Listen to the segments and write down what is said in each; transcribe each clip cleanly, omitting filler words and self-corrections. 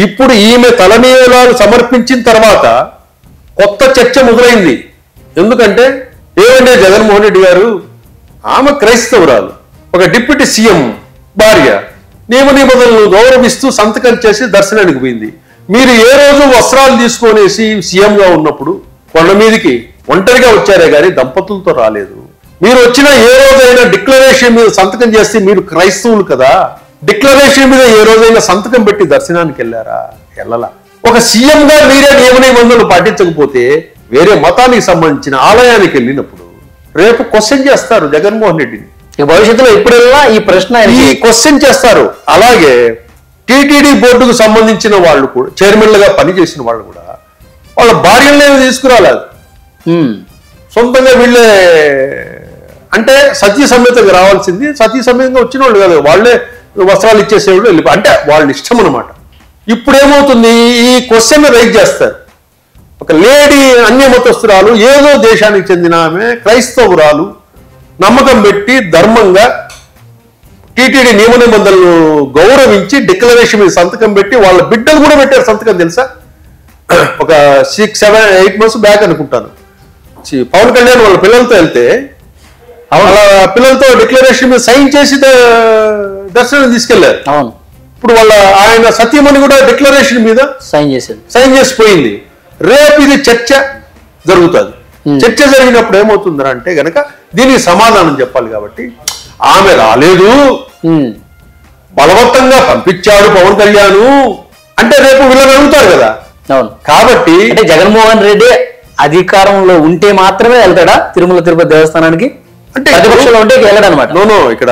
ఇప్పుడు ఈమె తలనీలాలు సమర్పించిన తర్వాత కొత్త చర్చ మొదలైంది. ఎందుకంటే ఏమంటే జగన్మోహన్ రెడ్డి గారు ఆమె క్రైస్తవురాలు, ఒక డిప్యూటీ సీఎం భార్య, నియమ నిబంధనలను గౌరవిస్తూ సంతకం చేసి దర్శనానికి పోయింది. మీరు ఏ రోజు వస్త్రాలు తీసుకొనేసి సీఎంగా ఉన్నప్పుడు కొండ మీదకి ఒంటరిగా వచ్చారే గాని దంపతులతో రాలేదు. మీరు వచ్చిన ఏ రోజైనా డిక్లరేషన్ మీద సంతకం చేస్తే మీరు క్రైస్తవులు కదా, డిక్లరేషన్ మీద ఏ రోజైనా సంతకం పెట్టి దర్శనానికి వెళ్ళారా? వెళ్ళలా. ఒక సీఎంగా మీరే నియమ నిబంధనలు పాటించకపోతే వేరే మతానికి సంబంధించిన ఆలయానికి వెళ్ళినప్పుడు రేపు క్వశ్చన్ చేస్తారు జగన్మోహన్ రెడ్డిని. భవిష్యత్తులో ఎప్పుడెల్లా ఈ ప్రశ్న క్వశ్చన్ చేస్తారు. అలాగే టీటీడీ బోర్డుకు సంబంధించిన వాళ్ళు కూడా, చైర్మన్లుగా పనిచేసిన వాళ్ళు కూడా వాళ్ళ భార్యలనే తీసుకురాలేదు. సొంతంగా వీళ్ళే అంటే సతీ సమేతంగా రావాల్సింది, సతీ సమేతంగా వచ్చిన వాళ్ళు కాదు, వాళ్ళే వస్త్రాలు ఇచ్చేసేవాళ్ళు వెళ్ళి, అంటే వాళ్ళ ఇష్టం అనమాట. ఇప్పుడు ఏమవుతుంది, ఈ క్వశ్చన్ రైజ్ చేస్తారు. ఒక లేడీ అన్య మతస్థురాలు, ఏదో దేశానికి చెందిన ఆమె, క్రైస్తవురాలు, నమ్మకం పెట్టి ధర్మంగా టీటీడీ నియమ నిబంధనలు గౌరవించి డిక్లరేషన్ మీద సంతకం పెట్టి వాళ్ళ బిడ్డలు కూడా పెట్టారు సంతకం. తెలుసా, ఒక 6-7-8 months బ్యాక్ అనుకుంటాను, పవన్ కళ్యాణ్ వాళ్ళ పిల్లలతో వెళ్తే వాళ్ళ పిల్లలతో డిక్లరేషన్ మీద సైన్ చేసి దర్శనం తీసుకెళ్లారు. అవును. ఇప్పుడు వాళ్ళ ఆయన సత్యమణి కూడా డిక్లరేషన్ మీద సైన్ చేసిపోయింది. రేపు ఇది చర్చ జరుగుతుంది. చర్చ జరిగినప్పుడు ఏమవుతుందని అంటే గనక దీనికి సమాధానం చెప్పాలి. కాబట్టి ఆమె రాలేదు, బలవంతంగా పంపించాడు పవన్ కళ్యాణ్ అంటే రేపు వీళ్ళని అడుగుతారు కదా. అవును. కాబట్టి అంటే జగన్మోహన్ రెడ్డి అధికారంలో ఉంటే మాత్రమే వెళ్తాడా తిరుమల తిరుపతి దేవస్థానానికి? అంటే ప్రతిపక్షంలో ఉంటే వెళ్ళాడు అనమాట. నో, ఇక్కడ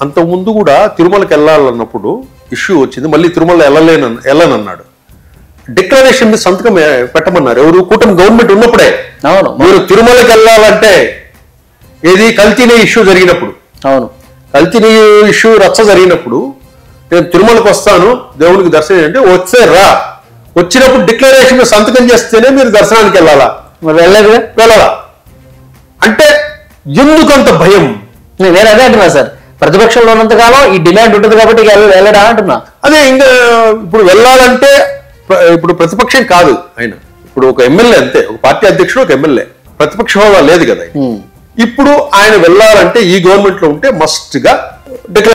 అంత ముందు కూడా తిరుమలకి వెళ్ళాలన్నప్పుడు ఇష్యూ వచ్చింది. మళ్ళీ తిరుమల వెళ్ళనన్నాడు. డిక్లరేషన్ మీద సంతకం పెట్టమన్నారు. ఎవరు? కూటమి గవర్నమెంట్ ఉన్నప్పుడే. అవును. మీరు తిరుమలకి వెళ్ళాలంటే ఏది కల్తీనే ఇష్యూ జరిగినప్పుడు, అవును, కల్తీని ఇష్యూ రచ్చ జరిగినప్పుడు నేను తిరుమలకి వస్తాను దేవునికి దర్శనం అంటే వస్తే రా, వచ్చినప్పుడు డిక్లరేషన్ మీద సంతకం చేస్తేనే మీరు దర్శనానికి వెళ్ళాలా, వెళ్ళాలా అంటే ఎందుకంత భయం? నేను అదే అంటున్నా సార్, ప్రతిపక్షంలో ఉన్నంత కాలం ఈ డిమాండ్ ఉంటుంది కాబట్టి వెళ్ళడా అంటున్నా. అదే ఇంకా ఇప్పుడు వెళ్ళాలంటే ఇప్పుడు ప్రతిపక్షం కాదు ఆయన, ఇప్పుడు ఒక ఎమ్మెల్యే అంతే, ఒక పార్టీ అధ్యక్షుడు, ఒక ఎమ్మెల్యే, ప్రతిపక్ష హోదా లేదు కదా. ఇప్పుడు ఆయన వెళ్ళాలంటే ఈ గవర్నమెంట్ లో ఉంటే మస్ట్ గా డిక్లరేషన్